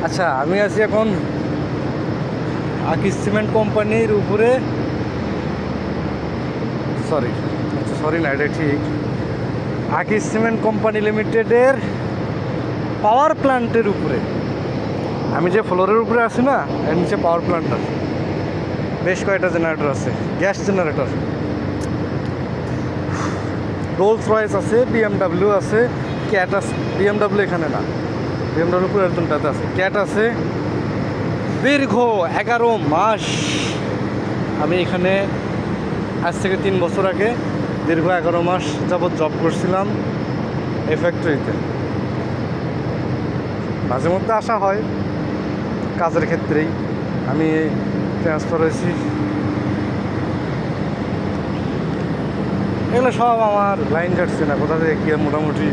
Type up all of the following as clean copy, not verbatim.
আচ্ছা, আমি আছি এখন আকিস সিমেন্ট কোম্পানির উপরে। সরি না, এটা ঠিক। আকিস সিমেন্ট কোম্পানি লিমিটেডের পাওয়ার প্ল্যান্টের উপরে। আমি যে ফ্লোরের উপরে আছি না, এর নিচে পাওয়ার প্ল্যান্ট আছে। বেশ কয়েকটা জেনারেটর আছে, গ্যাস জেনারেটর। রোলস রয়েস আছে, বিএমডাব্লিউ আছে, ক্যাট আছে। বিএমডাব্লিউ এখানে না, বিএমডাব্লিউ পুরো একজনটাতে আছে। ক্যাট আছে। দীর্ঘ 11 মাস আমি এখানে, আজ থেকে 3 বছর আগে দীর্ঘ 11 মাস যাবৎ জব করছিলাম এই ফ্যাক্টরিতে। মাঝে মধ্যে আসা হয় কাজের ক্ষেত্রেই। আমি ট্রান্সফার হয়েছি। এগুলো সব আমার লাইন কাটছে না, কোথা থেকে কী মোটামুটি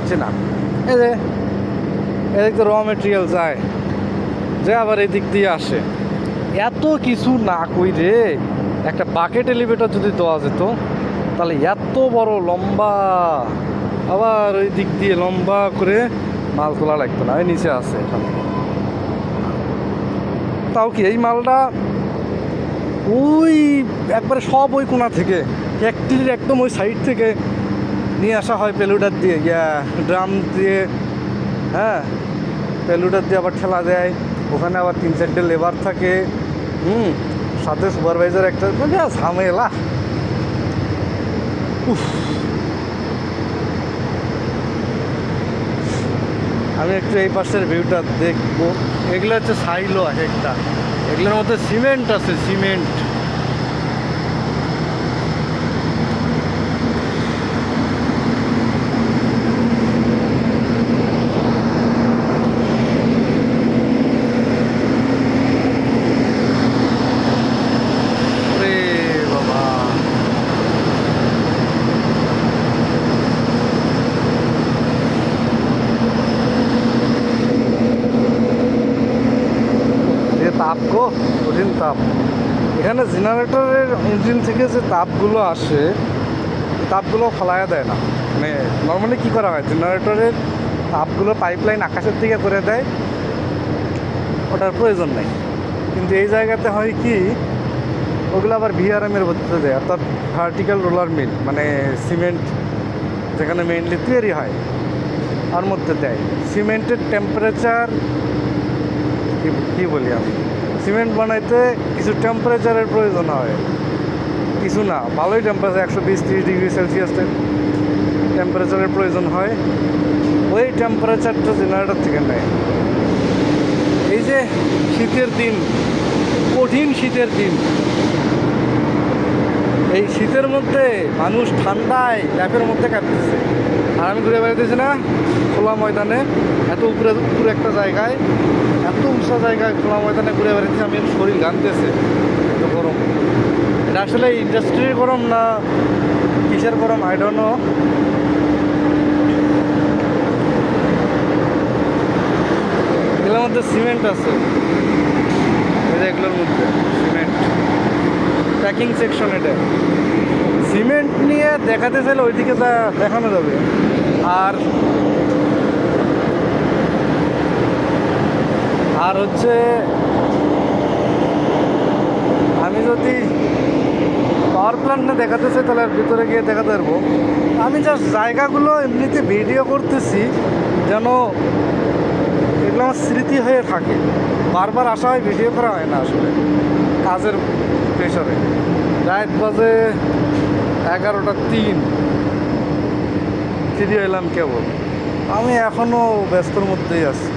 চেনা। এই যে এদিক তো র মেটেরিয়াল যায়, যে আবার এদিক দিয়ে আসে। এত কিছু না কইরে একটা বাকেট এলিভেটর যদি দেওয়া যেত, তাহলে এত বড় লম্বা, আবার ওই দিক দিয়ে লম্বা করে মাল তোলা লাগতো না। ওই নিচে আছে এখানে। তাও কি এই মালটা ওই একবারে সব ওই কোণা থেকে, ফ্যাক্টরির একদম ওই সাইড থেকে নিয়ে আসা হয় পেলুডার দিয়ে, ড্রাম দিয়ে। হ্যাঁ, পেলুডার দিয়ে আবার ঠেলা দেয়। ওখানে আবার 3-4টে লেবার থাকে। সাথে সুপারভাইজার একটা, মানে ঝামেলা। আমি একটু এই পাশের ভিউটা দেখবো। এগুলো হচ্ছে সাইলো এক একটা, এগুলোর মধ্যে সিমেন্ট আছে, সিমেন্ট। তাপ গো, কঠিন তাপ। এখানে জেনারেটরের ইঞ্জিন থেকে যে তাপগুলো আসে, তাপগুলো ফলায়া দেয় না। মানে নর্মালি কী করা হয়, জেনারেটরের তাপগুলো পাইপলাইন আকাশের দিকে করে দেয়, ওটার প্রয়োজন নেই। কিন্তু এই জায়গাতে হয় কি, ওগুলো আবার ভিআরএমের মধ্যে দেয়, অর্থাৎ ভার্টিক্যাল রোলার মিল, মানে সিমেন্ট যেখানে মেইনলি তৈরি হয় তার মধ্যে দেয়। সিমেন্টের টেম্পারেচার কী বলি আমি, সিমেন্ট বানাইতে কিছু টেম্পারেচারের প্রয়োজন হয়, কিছু না, ভালোই টেম্পারেচার 120-30 ডিগ্রি সেলসিয়াস টেম্পারেচারের প্রয়োজন হয়। ওই টেম্পারেচারটা জেনারেটর থেকে নেয়। এই যে শীতের দিন, কঠিন শীতের দিন, এই শীতের মধ্যে মানুষ ঠান্ডায় ল্যাপের মধ্যে কাটতেছে, আর আমি ঘুরে বেড়াতেছি না খোলা ময়দানে, এত উপরে একটা জায়গায়, এত উঁচা জায়গায় খোলা ময়দানে ঘুরে বেড়াতেছি। আমি শরীর ঘামতেছে, এত গরম। এটা আসলে ইন্ডাস্ট্রির গরম না কিসের গরম, আই ডোন্ট নো। এগুলোর মধ্যে সিমেন্ট আছে, এগুলোর মধ্যে সিমেন্ট প্যাকিং সেকশন। এটা সিমেন্ট নিয়ে দেখাতে চাইলে ওইদিকে যা দেখানো যাবে। আর হচ্ছে আমি যদি পাওয়ার প্ল্যান্টে দেখাতে চাই, তাহলে ভিতরে গিয়ে দেখাতে পারবো। আমি জাস্ট জায়গাগুলো এমনিতে ভিডিও করতেছি, যেন এগুলো আমার স্মৃতি হয়ে থাকে। বারবার আসা হয়, ভিডিও করা হয় না আসলে কাজের প্রেশারে। রাত বাজে 11:03, ফিরে এলাম কেবল। আমি এখনও ব্যস্তর মধ্যেই আছি।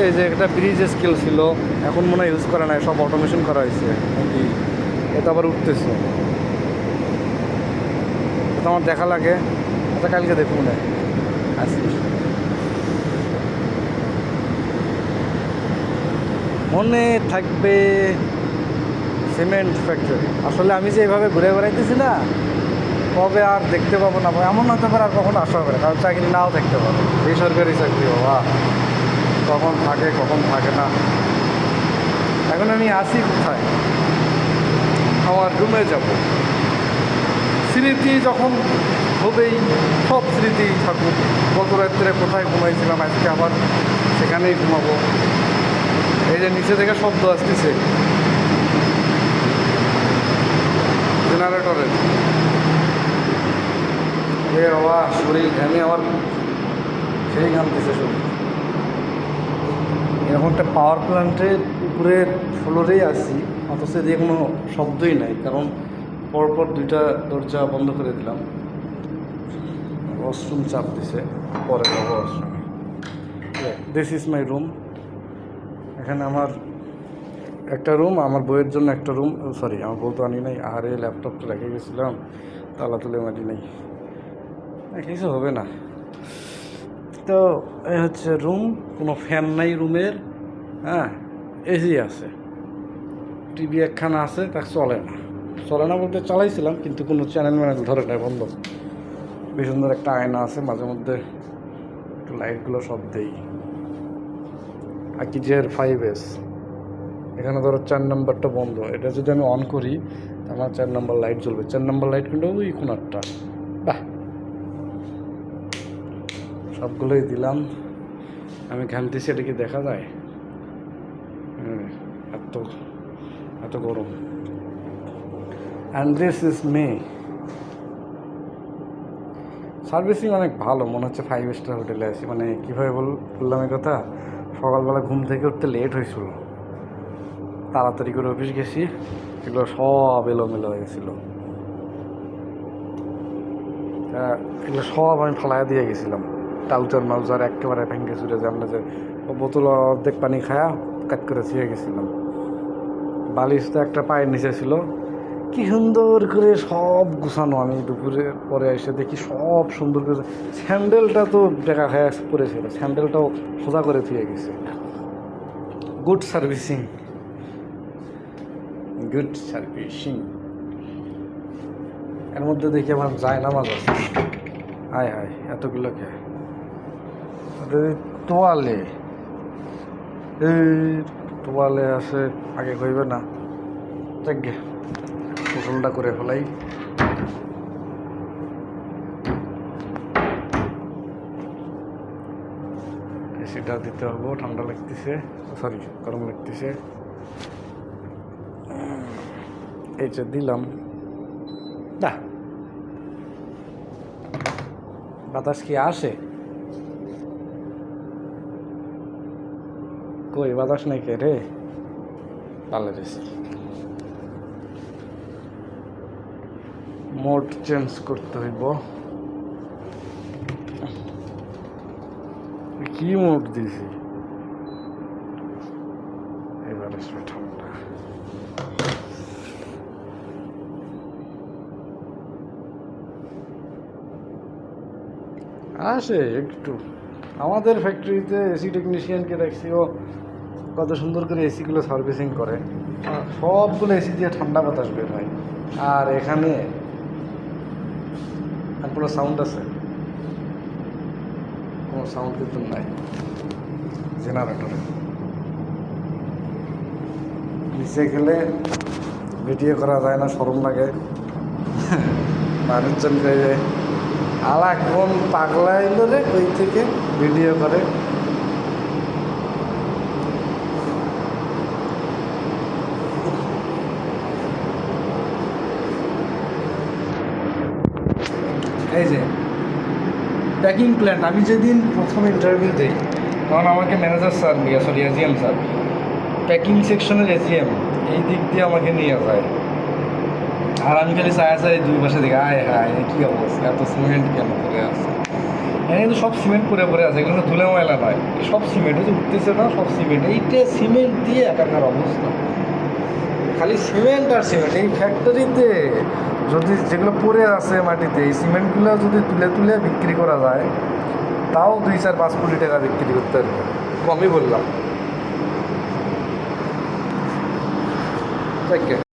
এই যে একটা ব্রিজ স্কেল ছিল, এখন মনে হয় ইউজ করা নাই, সব অটোমেশন করা হয়েছে। এটা আবার উঠতেছে, এটা আমার দেখা লাগে। এটা কালকে দেখুন না, আসিস মনে থাকবে সিমেন্ট ফ্যাক্টরি। আসলে আমি যে এইভাবে ঘুরে বেড়াইতেছি না, কবে আর দেখতে পাবো না, এমন হতে পারে আর কখনো আসা হবে না, কারণ চাকরি নাও দেখতে পাবো। বেসরকারি চাকরি বাবা, কখন থাকে কখন থাকে না। এখন আমি আসি কোথায়, আমার রুমে যাব। স্মৃতি যখন হবেই, সব স্মৃতি থাকুক। গত রাত্রে কোথায় ঘুমাইছিলাম, আজকে আবার সেখানেই ঘুমাবো। এই যে নিচে থেকে শব্দ আসতেছে জেনারেটরের, এ বাবা শরীর ঘামে আমার সেই ঘামতেছে শরীর। এরকম একটা পাওয়ার প্ল্যান্টের উপরের ফ্লোরেই আসি, অথচ এদিকে কোনো শব্দই নাই, কারণ পরপর দুইটা দরজা বন্ধ করে দিলাম। ওয়াশরুম চাপ দিছে, পরে যাবো ওয়াশরুমে। This is my room. এখানে আমার একটা রুম, আমার বইয়ের জন্য একটা রুম। সরি, আমার বউ তো আনি নাই। আর এই ল্যাপটপটা রেখে গেছিলাম, তালা তুলে মাটি নেই, কিছু হবে না। তো এই হচ্ছে রুম। কোনো ফ্যান নাই রুমের, হ্যাঁ, এসি আছে, টিভি একখানা আছে, তা চলে না বলতে চালাইছিলাম, কিন্তু কোনো চ্যানেল ম্যানেল ধরে নেয়, বন্ধ। বেশ সুন্দর একটা আয়না আছে, মাঝে মধ্যে একটু লাইটগুলো সব দেই। আকিজের 5S। এখানে ধরো 4 নম্বরটা বন্ধ, এটা যদি আমি অন করি আমার 4 নম্বর লাইট জ্বলবে। 4 নম্বর লাইট কিন্তু ওই কোনারটা। বাহ, সবগুলোই দিলাম। আমি ঘামতেছি, এটা কি দেখা যায়? এত এত গরম। And this is May. Servicing অনেক ভালো, মনে হচ্ছে 5 স্টার হোটেলে আছি। মানে কীভাবে বললাম এই কথা, সকালবেলা ঘুম থেকে উঠতে লেট হয়েছিল, তাড়াতাড়ি করে অফিস গেছি, এগুলো সব এলোমেলো হয়ে গেছিলো। এগুলো সব আমি ফালাইয়া দিয়ে গেছিলাম, টাউজার মাউজার একেবারে ভেঙে চুরে জানলে যে বোতল অর্ধেক পানি খায়া কাট করে ছিঁড়ে গেছিলাম। বালিশ তো একটা পায়ের নিচে ছিল, কি সুন্দর করে সব গুছানো। আমি দুপুরে পরে এসে দেখি সব সুন্দর করে। স্যান্ডেলটা তো দেখা খায়া পড়েছিল, স্যান্ডেলটাও সোজা করে থুয়ে গেছে। Good servicing, good servicing. এর মধ্যে দেখি আমার যায় নামাজ আছে। হায় হায়, এতগুলো খেয়ে তোয়ালে, এই তোয়ালে আছে, আগে কইবে না। দেখ গে গোসলটা করে ফেলাই। এসিটা দিতে হবে, ঠান্ডা লাগতেছে, সরি গরম লাগতেছে। এই যে দিলাম, না বাতাস কি আসে? কই বাতাস নাই কে রে? পালে রেছি। মোড চেঞ্জ করতে হইব। কি মোড দিছি? এবার আসবে ঠান্ডা। আসে একটু। আমাদের ফ্যাক্টরিতে এসি টেকনিশিয়ানকে দেখছি, ও কত সুন্দর করে এসিগুলো সার্ভিসিং করে, সবগুলো এসি দিয়ে ঠান্ডা বাতাস বের হয়। আর এখানে কোনো সাউন্ড আছে? কোনো সাউন্ড কিন্তু নাই জেনারেটরে। নিচে গেলে ভিডিও করা যায় না, শরম লাগে। মানুষজন কয়ে আলা কোন পাগলা এলো রে, ওই থেকে ভিডিও করে। এই যে প্যাকিং প্ল্যান্ট, আমি যেদিন প্রথম ইন্টারভিউ দিই তখন আমাকে manager sir sorry AGM sir, packing সেকশনের এজিএম এই দিক দিয়ে আমাকে নিয়ে যায়। আর আমি খালি চাই দুই পাশে দিকে, আয় হায় কী অবস্থা, এত সিমেন্ট কেন করে আছে। এখানে কিন্তু সব সিমেন্ট পরে পরে আছে, এগুলো ধুলে ময়লা নয়, সব সিমেন্ট যে উঠতেছে না, সব সিমেন্ট। এইটা সিমেন্ট দিয়ে একাকার অবস্থা, খালি সিমেন্ট আর সিমেন্ট। এই ফ্যাক্টরিতে যদি যেগুলো পড়ে আছে মাটিতে, এই সিমেন্টগুলো যদি তুলে তুলে বিক্রি করা যায়, তাও 2-4-5 কোটি টাকা বিক্রি করতে পারবে, কমই বললাম।